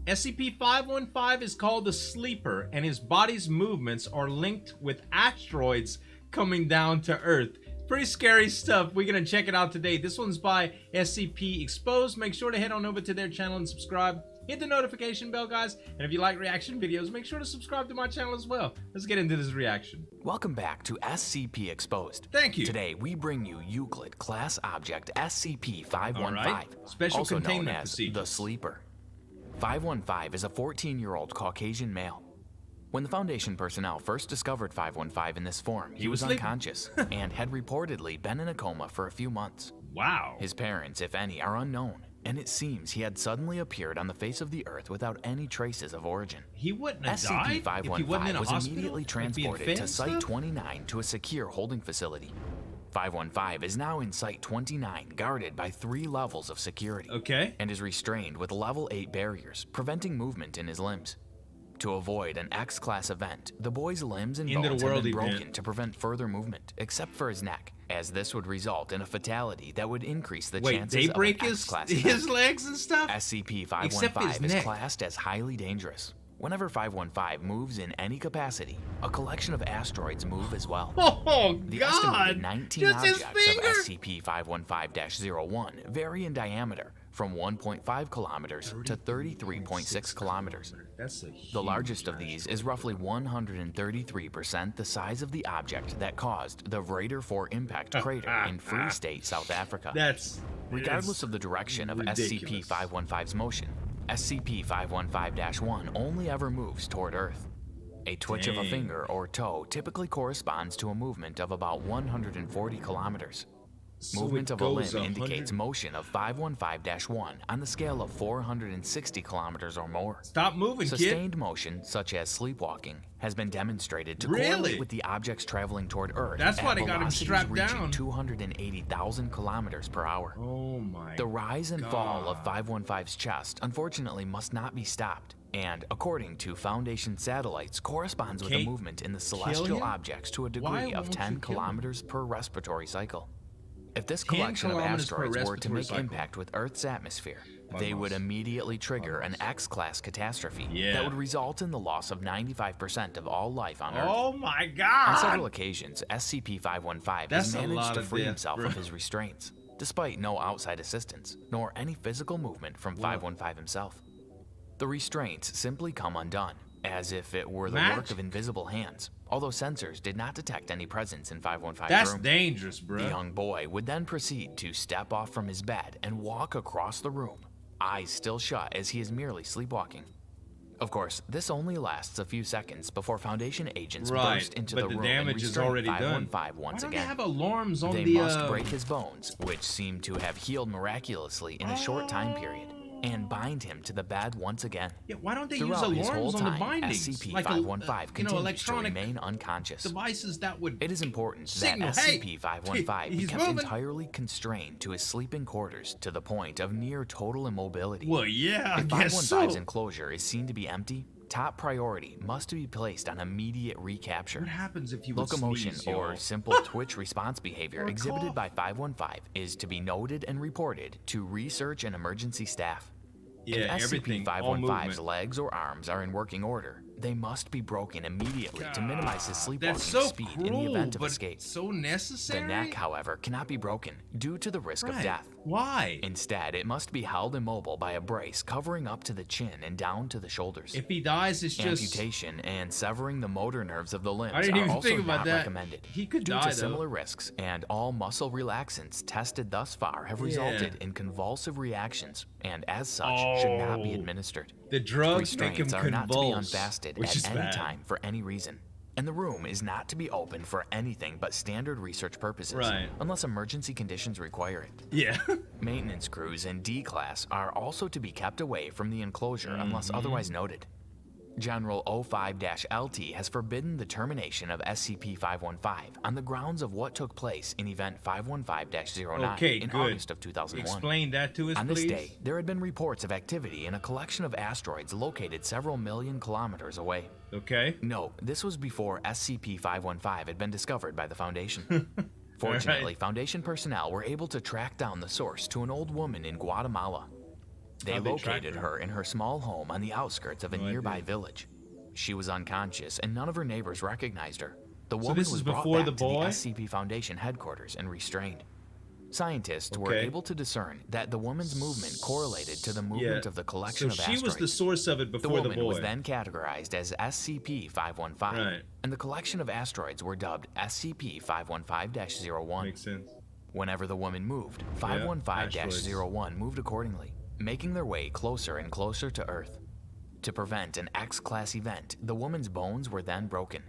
SCP-515 is called the Sleeper, and his body's movements are linked with asteroids coming down to Earth. Pretty scary stuff. We're gonna check it out today. This one's by SCP Exposed. Make sure to head on over to their channel and subscribe. Hit the notification bell, guys. And if you like reaction videos, make sure to subscribe to my channel as well. Let's get into this reaction. Welcome back to SCP Exposed. Thank you. Today we bring you Euclid class object SCP-515, right. Special also known containment as procedures. the Sleeper. 515 is a 14-year-old Caucasian male. When the Foundation personnel first discovered 515 in this form, he was unconscious and had reportedly been in a coma for a few months. Wow. His parents, if any, are unknown, and it seems he had suddenly appeared on the face of the Earth without any traces of origin. He wouldn't have died if he wasn't in SCP-515 a was hospital, immediately transported to Site-29 to a secure holding facility. 515 is now in Site-29, guarded by 3 levels of security, and is restrained with Level 8 barriers, preventing movement in his limbs. To avoid an X-class event, the boy's limbs and bones have been broken to prevent further movement, except for his neck, as this would result in a fatality that would increase the chances of an X-class event. his legs and stuff? SCP-515 is classed as highly dangerous. Whenever 515 moves in any capacity, a collection of asteroids move as well. Oh, the estimated 19 objects of SCP-515-01 vary in diameter from 1.5 kilometers to 33.6 kilometers. The largest of these is roughly 133% the size of the object that caused the Raider 4 impact crater in Free State, South Africa. Regardless of the direction of SCP-515's motion, SCP-515-1 only ever moves toward Earth. A twitch of a finger or toe typically corresponds to a movement of about 140 kilometers. Movement of a limb indicates motion of 515-1 on the scale of 460 kilometers or more. Stop moving, Sustained motion, such as sleepwalking, has been demonstrated to correlate with the objects traveling toward Earth. That's why they got him strapped down. 280,000 kilometers per hour. Oh my. The rise and fall of 515's chest, unfortunately, must not be stopped, and according to Foundation satellites, corresponds with a movement in the celestial objects to a degree of 10 kilometers per respiratory cycle. If this collection of asteroids were to make impact with Earth's atmosphere, they would immediately trigger an X-class catastrophe that would result in the loss of 95% of all life on Earth. Oh my God! On several occasions, SCP-515 has managed to free himself of his restraints, despite no outside assistance, nor any physical movement from 515 himself. The restraints simply come undone, as if it were the work of invisible hands, although sensors did not detect any presence in 515's room. That's dangerous, bro. The young boy would then proceed to step off from his bed and walk across the room, eyes still shut as he is merely sleepwalking. Of course, this only lasts a few seconds before Foundation agents burst into the room and restrain 515 once again. They have alarms on they must break his bones, which seem to have healed miraculously in a short time period, and bind him to the bed once again. Yeah, why don't they Throughout use alarms on the time, bindings? SCP-515 continues to remain unconscious. Devices that would It is important that SCP-515 becomes entirely constrained to his sleeping quarters to the point of near total immobility. Well, yeah, I if guess 515's enclosure is seen to be empty, top priority must be placed on immediate recapture. What happens if you Locomotion sneeze, or simple twitch response behavior exhibited by 515 is to be noted and reported to research and emergency staff. If SCP-515's legs or arms are in working order, they must be broken immediately to minimize his sleepwalking speed in the event of escape. So necessary? The neck, however, cannot be broken due to the risk of death. Why? Instead, it must be held immobile by a brace covering up to the chin and down to the shoulders. If he dies, it's just amputation and severing the motor nerves of the limbs I didn't are even also think about not that. recommended. He could due die, to similar risks, and all muscle relaxants tested thus far have resulted in convulsive reactions, and as such should not be administered. The drugs make him Restraints are not to be convulse, unfasted which is at any bad. time for any reason. And the room is not to be open for anything but standard research purposes, unless emergency conditions require it. Yeah. Maintenance crews in D-Class are also to be kept away from the enclosure unless otherwise noted. General 05-LT has forbidden the termination of SCP-515 on the grounds of what took place in Event 515-09 in August of 2001. Explain that to us, On this day, there had been reports of activity in a collection of asteroids located several million kilometers away. No, this was before SCP-515 had been discovered by the Foundation. Fortunately, Foundation personnel were able to track down the source to an old woman in Guatemala. They located her in her small home on the outskirts of a nearby village. She was unconscious, and none of her neighbors recognized her. The woman was brought back to the SCP Foundation headquarters and restrained. Scientists were able to discern that the woman's movement correlated to the movement of the collection of asteroids. She was the source of it before the boy. The woman was then categorized as SCP-515, and the collection of asteroids were dubbed SCP-515-01. Makes sense. Whenever the woman moved, 515-01 moved accordingly, making their way closer and closer to Earth. To prevent an X-class event, the woman's bones were then broken.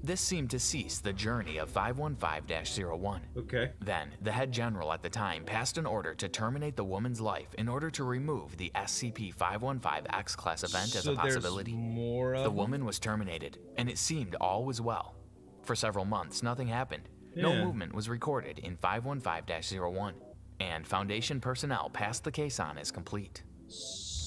This seemed to cease the journey of 515-01. Then, the head general at the time passed an order to terminate the woman's life in order to remove the SCP-515 X-class event as a possibility. The woman was terminated, and it seemed all was well. For several months, nothing happened. No movement was recorded in 515-01, and Foundation personnel passed the case on as complete.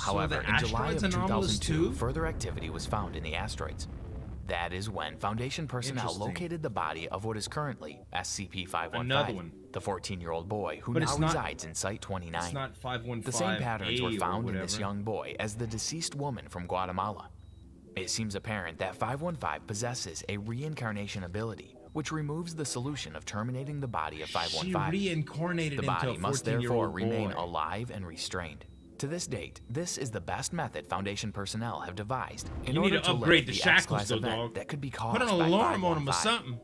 However, in July of 2002, further activity was found in the asteroids. That is when Foundation personnel located the body of what is currently SCP-515, the 14-year-old boy who now resides in Site-29. It's not 515A. The same patterns were found in this young boy as the deceased woman from Guatemala. It seems apparent that 515 possesses a reincarnation ability, which removes the solution of terminating the body of 515. She reincarnated the body must therefore remain alive and restrained. To this date, this is the best method Foundation personnel have devised in order to upgrade the shackles event that could be caused by 515. Put an alarm on him or something.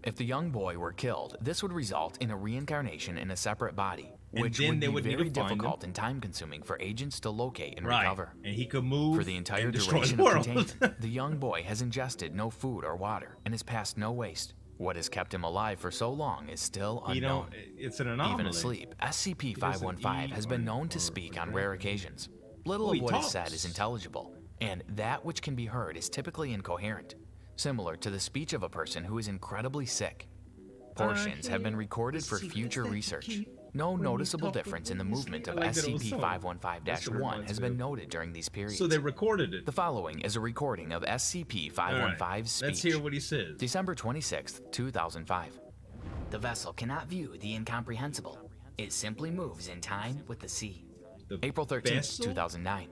If the young boy were killed, this would result in a reincarnation in a separate body, which would be very difficult and time-consuming for agents to locate and recover. And he could move for the entire duration of containment. The young boy has ingested no food or water and has passed no waste. What has kept him alive for so long is still unknown. It's an anomaly. Even asleep, SCP-515 has been known to speak on rare occasions. Little of what is said is intelligible, and that which can be heard is typically incoherent, similar to the speech of a person who is incredibly sick. Portions have been recorded for future research. No noticeable difference in the movement of SCP-515-1 has been noted during these periods. So they recorded it. The following is a recording of SCP-515's speech. Let's hear what he says. December 26, 2005. The vessel cannot view the incomprehensible. It simply moves in time with the sea. April 13, 2009.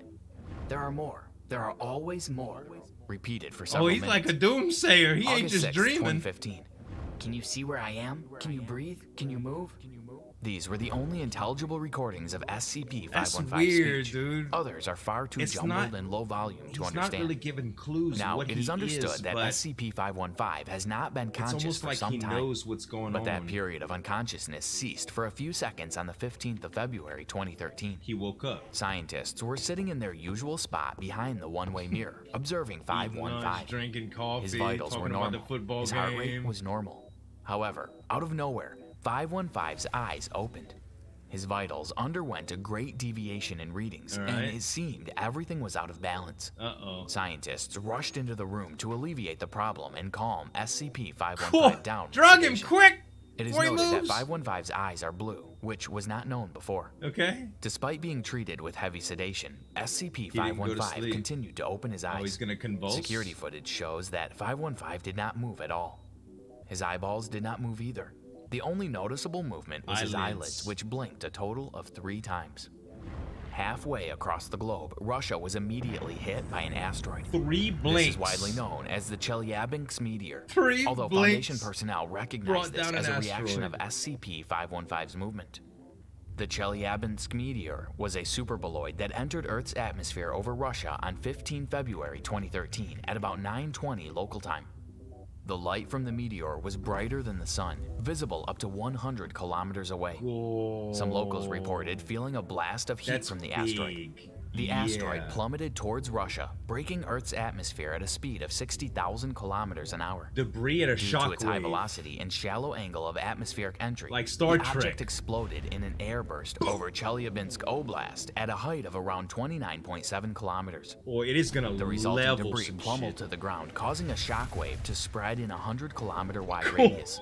There are more. There are always more. Repeated for several minutes. Oh, he's like a doomsayer. He August ain't just 6th, dreaming. 2015. Can you see where I am? Can you breathe? Can you move? These were the only intelligible recordings of SCP-515's That's weird, speech. Dude. Others are far too jumbled and low volume to understand. He's not really giving clues. Now, what it is understood that SCP-515 has not been conscious for some time. It's almost like he knows what's going on. But that period of unconsciousness ceased for a few seconds on the 15th of February, 2013. He woke up. Scientists were sitting in their usual spot behind the one-way mirror, observing 515. Drinking coffee, his vitals were normal. His heart rate was normal. However, out of nowhere, 515's eyes opened. His vitals underwent a great deviation in readings, and it seemed everything was out of balance. Scientists rushed into the room to alleviate the problem and calm SCP-515 down. Drug him quick! It is noted that 515's eyes are blue, which was not known before. Despite being treated with heavy sedation, SCP-515 continued to open his eyes. He's gonna convulse? Security footage shows that 515 did not move at all. His eyeballs did not move either. The only noticeable movement was his eyelids, which blinked a total of 3 times. Halfway across the globe, Russia was immediately hit by an asteroid. 3 blinks. This is widely known as the Chelyabinsk meteor. 3 although blinks Foundation personnel recognized this as a reaction of SCP-515's movement. The Chelyabinsk meteor was a superbolide that entered Earth's atmosphere over Russia on 15 February 2013 at about 9:20 local time. The light from the meteor was brighter than the sun, visible up to 100 kilometers away. Some locals reported feeling a blast of heat from the asteroid. The asteroid plummeted towards Russia, breaking Earth's atmosphere at a speed of 60,000 kilometers an hour. Debris at a Due to its high velocity and shallow angle of atmospheric entry, like Star Trek, the object exploded in an airburst over Chelyabinsk Oblast at a height of around 29.7 kilometers. It is gonna The resulting debris plummeled to the ground, causing a shockwave to spread in a 100-kilometer wide radius.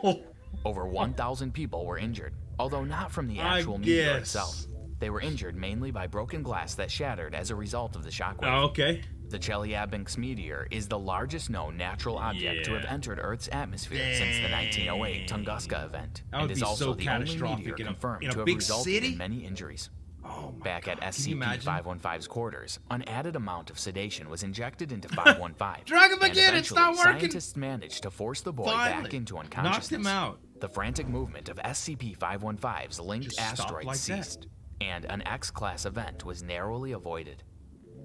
Over 1,000 people were injured, although not from the actual meteor itself. They were injured mainly by broken glass that shattered as a result of the shockwave. The Chelyabinsk meteor is the largest known natural object to have entered Earth's atmosphere since the 1908 Tunguska event, and is also the only meteor confirmed to have resulted in many injuries. Oh my Back God. at Can you imagine? SCP-515's quarters, an added amount of sedation was injected into 515. Drag him and again, it's not eventually, working. Scientists managed to force the boy Finally. back into Knocked unconsciousness. him out. The frantic movement of SCP-515's linked Just stopped asteroid like that. ceased, and an X-class event was narrowly avoided.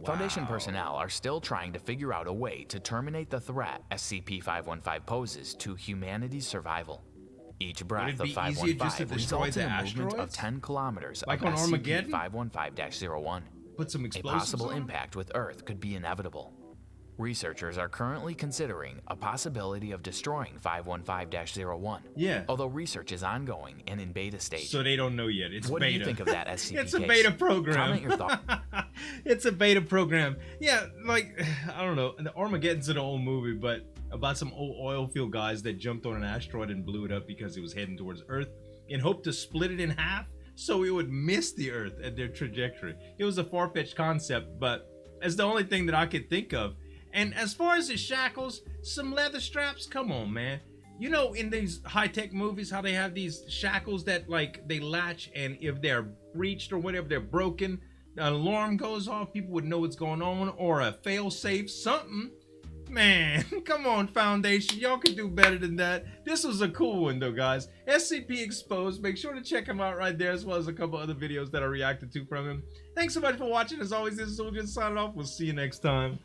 Foundation personnel are still trying to figure out a way to terminate the threat SCP-515 poses to humanity's survival. Each breath of be easier just to 515 destroy results in the a movement of asteroids? 10 kilometers Like of on Armageddon? SCP-515-01. Put some A explosives possible on 'em? impact with Earth could be inevitable. Researchers are currently considering a possibility of destroying 515-01. Yeah. Although research is ongoing and in beta stage. So they don't know yet. It's What beta. do you think of that SCP It's a case? beta program. Comment your thoughts. It's a beta program. Yeah, like, I don't know. The Armageddon's an old movie, but about some old oil field guys that jumped on an asteroid and blew it up because it was heading towards Earth in hope to split it in half so it would miss the Earth at their trajectory. It was a far-fetched concept, but it's the only thing that I could think of. And as far as the shackles, some leather straps, come on, man. You know, in these high-tech movies, how they have these shackles that, like, they latch, and if they're breached or whatever, they're broken, an alarm goes off, people would know what's going on, or a fail-safe, something. Man, come on, Foundation. Y'all can do better than that. This was a cool one, though, guys. SCP Exposed. Make sure to check him out right there, as well as a couple other videos that I reacted to from him. Thanks so much for watching. As always, this is Zueljin signing off. We'll see you next time.